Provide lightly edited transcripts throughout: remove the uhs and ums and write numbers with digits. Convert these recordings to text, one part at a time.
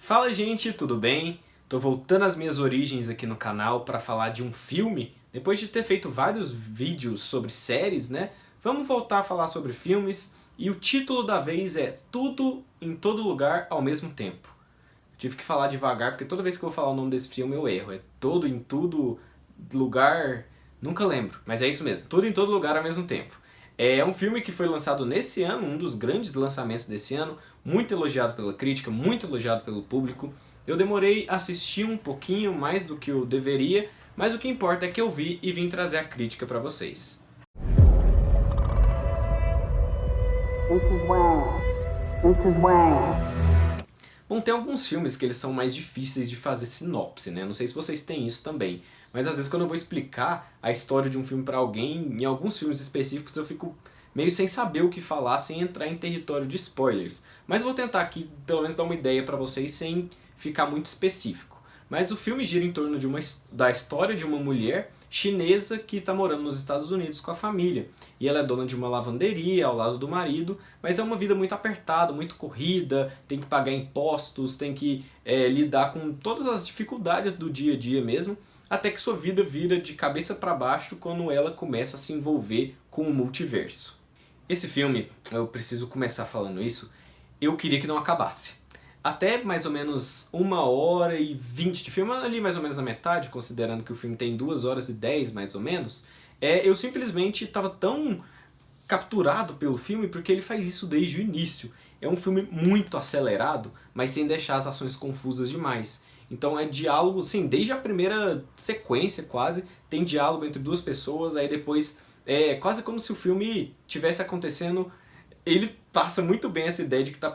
Fala, gente, tudo bem? Tô voltando às minhas origens aqui no canal para falar de um filme. Depois de ter feito vários vídeos sobre séries, né? Vamos voltar a falar sobre filmes e o título da vez é Tudo em Todo Lugar ao Mesmo Tempo. Tive que falar devagar porque toda vez que eu vou falar o nome desse filme eu erro. É Todo em Tudo Lugar... Nunca lembro, mas é isso mesmo. Tudo em Todo Lugar ao Mesmo Tempo. É um filme que foi lançado nesse ano, um dos grandes lançamentos desse ano, muito elogiado pela crítica, muito elogiado pelo público. Eu demorei a assistir um pouquinho mais do que eu deveria, mas o que importa é que eu vi e vim trazer a crítica pra vocês. This is Wayne. This is Wayne. Bom, tem alguns filmes que eles são mais difíceis de fazer sinopse, né? Não sei se vocês têm isso também. Mas às vezes quando eu vou explicar a história de um filme pra alguém, em alguns filmes específicos eu fico meio sem saber o que falar, sem entrar em território de spoilers. Mas eu vou tentar aqui pelo menos dar uma ideia pra vocês sem ficar muito específico. Mas o filme gira em torno da história de uma mulher chinesa que está morando nos Estados Unidos com a família. E ela é dona de uma lavanderia ao lado do marido, mas é uma vida muito apertada, muito corrida, tem que pagar impostos, tem que lidar com todas as dificuldades do dia a dia mesmo, até que sua vida vira de cabeça para baixo quando ela começa a se envolver com o multiverso. Esse filme, eu preciso começar falando isso, eu queria que não acabasse. Até mais ou menos 1h20 de filme, ali mais ou menos na metade, considerando que o filme tem 2h10 mais ou menos, eu simplesmente estava tão capturado pelo filme porque ele faz isso desde o início. É um filme muito acelerado, mas sem deixar as ações confusas demais. Então é diálogo, sim, desde a primeira sequência quase, tem diálogo entre duas pessoas, aí depois é quase como se o filme tivesse acontecendo. Ele passa muito bem essa ideia de que tá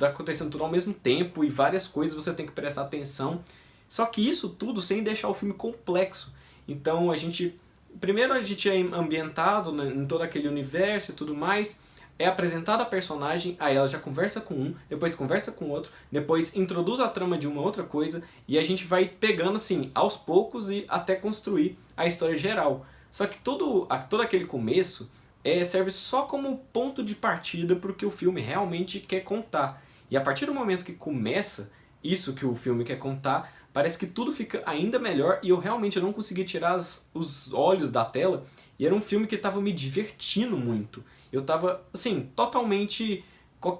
acontecendo tudo ao mesmo tempo e várias coisas você tem que prestar atenção. Só que isso tudo sem deixar o filme complexo. Então primeiro a gente é ambientado em todo aquele universo e tudo mais, é apresentada a personagem, aí ela já conversa com um, depois conversa com outro, depois introduz a trama de uma outra coisa e a gente vai pegando assim aos poucos e até construir a história geral. Só que todo aquele começo serve só como ponto de partida para o que o filme realmente quer contar. E a partir do momento que começa isso que o filme quer contar, parece que tudo fica ainda melhor e eu realmente não consegui tirar os olhos da tela. E era um filme que estava me divertindo muito. Eu estava, assim, totalmente...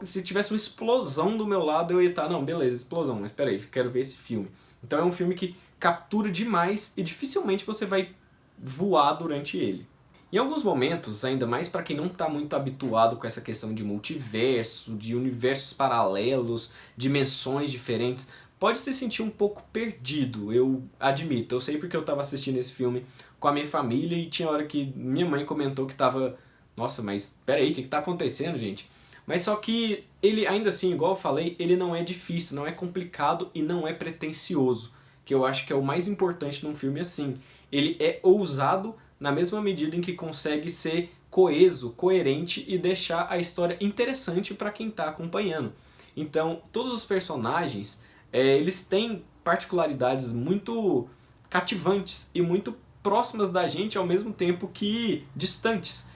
Se tivesse uma explosão do meu lado, eu ia estar... Não, beleza, explosão, mas peraí, quero ver esse filme. Então é um filme que captura demais e dificilmente você vai voar durante ele. Em alguns momentos, ainda mais para quem não está muito habituado com essa questão de multiverso, de universos paralelos, dimensões diferentes, pode se sentir um pouco perdido, eu admito. Eu sei porque eu estava assistindo esse filme com a minha família e tinha hora que minha mãe comentou que estava... Nossa, mas peraí, o que está acontecendo, gente? Mas só que ele, ainda assim, igual eu falei, ele não é difícil, não é complicado e não é pretensioso, que eu acho que é o mais importante num filme assim. Ele é ousado na mesma medida em que consegue ser coeso, coerente e deixar a história interessante para quem está acompanhando. Então, todos os personagens, eles têm particularidades muito cativantes e muito próximas da gente ao mesmo tempo que distantes.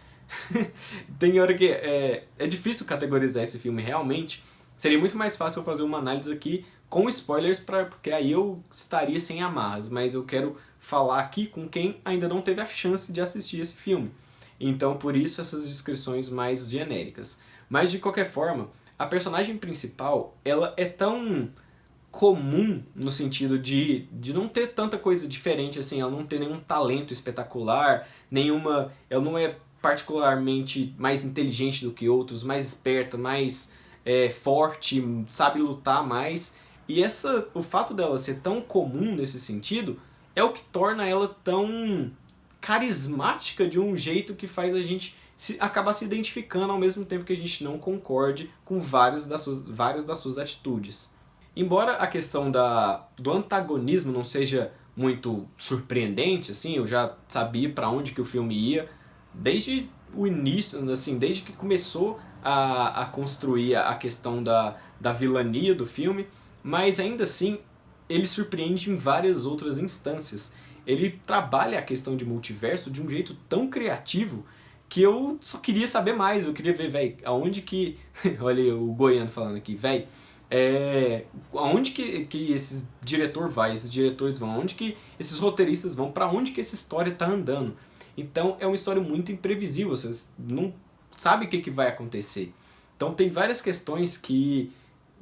Tem hora que é difícil categorizar esse filme realmente. Seria muito mais fácil eu fazer uma análise aqui com spoilers, porque aí eu estaria sem amarras, mas eu quero falar aqui com quem ainda não teve a chance de assistir esse filme. Então, por isso, essas descrições mais genéricas. Mas, de qualquer forma, a personagem principal, ela é tão comum no sentido de não ter tanta coisa diferente assim, ela não tem nenhum talento espetacular, ela não é particularmente mais inteligente do que outros, mais esperta, mais forte, sabe lutar mais. E o fato dela ser tão comum nesse sentido é o que torna ela tão carismática de um jeito que faz a gente acabar se identificando ao mesmo tempo que a gente não concorde com várias das suas atitudes. Embora a questão do antagonismo não seja muito surpreendente, assim, eu já sabia para onde que o filme ia desde o início, assim, desde que começou a construir a questão da vilania do filme, mas ainda assim ele surpreende em várias outras instâncias. Ele trabalha a questão de multiverso de um jeito tão criativo que eu só queria saber mais, eu queria ver, velho, aonde que... Olha o Goiano falando aqui, velho, aonde que esse diretor vai, esses diretores vão, aonde que esses roteiristas vão, pra onde que essa história tá andando. Então é uma história muito imprevisível, vocês não sabem o que vai acontecer. Então tem várias questões que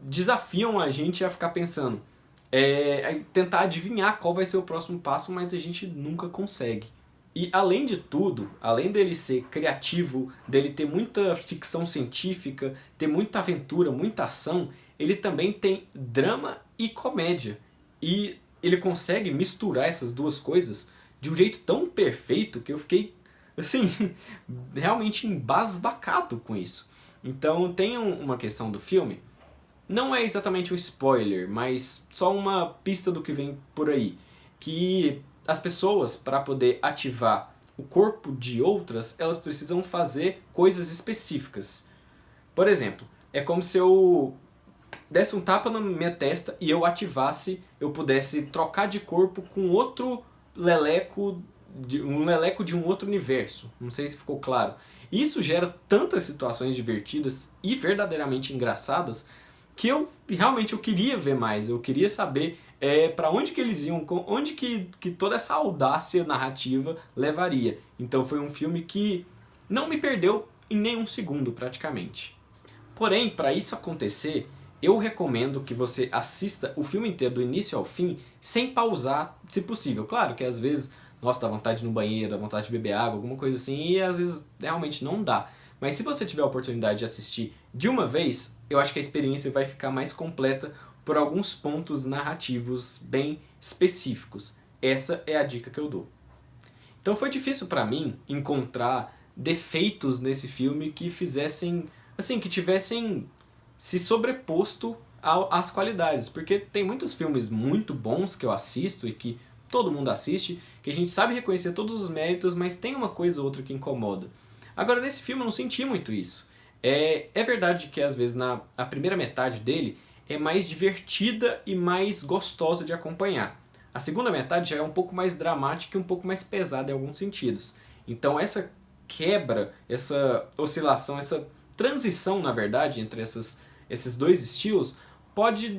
desafiam a gente a ficar pensando, a tentar adivinhar qual vai ser o próximo passo, mas a gente nunca consegue. E além de tudo, além dele ser criativo, dele ter muita ficção científica, ter muita aventura, muita ação, ele também tem drama e comédia. E ele consegue misturar essas duas coisas de um jeito tão perfeito que eu fiquei, assim, realmente embasbacado com isso. Então tem uma questão do filme, não é exatamente um spoiler, mas só uma pista do que vem por aí, que as pessoas, para poder ativar o corpo de outras, elas precisam fazer coisas específicas. Por exemplo, é como se eu desse um tapa na minha testa e eu ativasse, eu pudesse trocar de corpo com outro leleco, um leleco de um outro universo. Não sei se ficou claro. Isso gera tantas situações divertidas e verdadeiramente engraçadas que eu queria ver mais. Eu queria saber para onde que eles iam, onde que toda essa audácia narrativa levaria. Então foi um filme que não me perdeu em nenhum segundo praticamente. Porém, para isso acontecer, eu recomendo que você assista o filme inteiro do início ao fim sem pausar, se possível. Claro que às vezes, nossa, dá vontade de ir no banheiro, dá vontade de beber água, alguma coisa assim, e às vezes realmente não dá. Mas se você tiver a oportunidade de assistir de uma vez, eu acho que a experiência vai ficar mais completa por alguns pontos narrativos bem específicos. Essa é a dica que eu dou. Então foi difícil para mim encontrar defeitos nesse filme que fizessem, assim, que tivessem se sobreposto às qualidades, porque tem muitos filmes muito bons que eu assisto e que todo mundo assiste, que a gente sabe reconhecer todos os méritos, mas tem uma coisa ou outra que incomoda. Agora, nesse filme eu não senti muito isso. É verdade que às vezes a primeira metade dele é mais divertida e mais gostosa de acompanhar. A segunda metade já é um pouco mais dramática e um pouco mais pesada em alguns sentidos. Então essa quebra, essa oscilação, essa transição, na verdade, entre esses dois estilos pode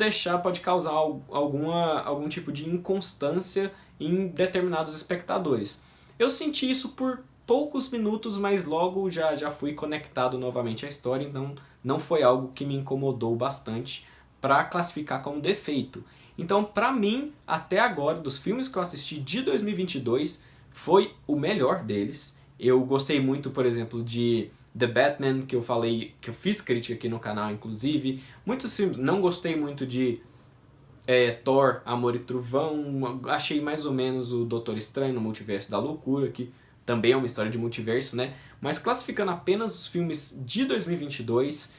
causar algum tipo de inconstância em determinados espectadores. Eu senti isso por poucos minutos, mas logo já fui conectado novamente à história, então não foi algo que me incomodou bastante para classificar como defeito. Então, para mim, até agora, dos filmes que eu assisti de 2022, foi o melhor deles. Eu gostei muito, por exemplo, de The Batman, que eu fiz crítica aqui no canal, inclusive. Muitos filmes, não gostei muito de Thor, Amor e Trovão, achei mais ou menos o Doutor Estranho no Multiverso da Loucura, que também é uma história de multiverso, né? Mas classificando apenas os filmes de 2022,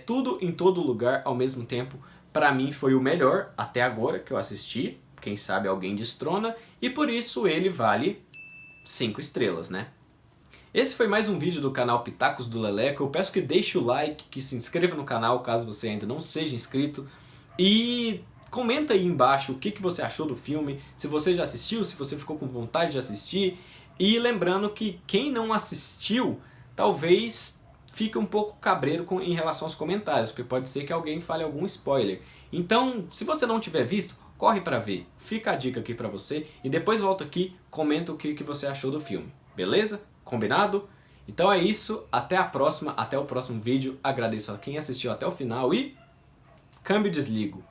tudo em todo lugar ao mesmo tempo, pra mim foi o melhor até agora que eu assisti. Quem sabe alguém destrona, e por isso ele vale 5 estrelas, né? Esse foi mais um vídeo do canal Pitacos do Leleco. Eu peço que deixe o like, que se inscreva no canal caso você ainda não seja inscrito, e comenta aí embaixo o que você achou do filme, se você já assistiu, se você ficou com vontade de assistir. E lembrando que quem não assistiu, talvez fique um pouco cabreiro em relação aos comentários, porque pode ser que alguém fale algum spoiler. Então, se você não tiver visto, corre pra ver. Fica a dica aqui pra você e depois volta aqui, comenta o que você achou do filme. Beleza? Combinado? Então é isso, até a próxima, até o próximo vídeo. Agradeço a quem assistiu até o final e câmbio desligo.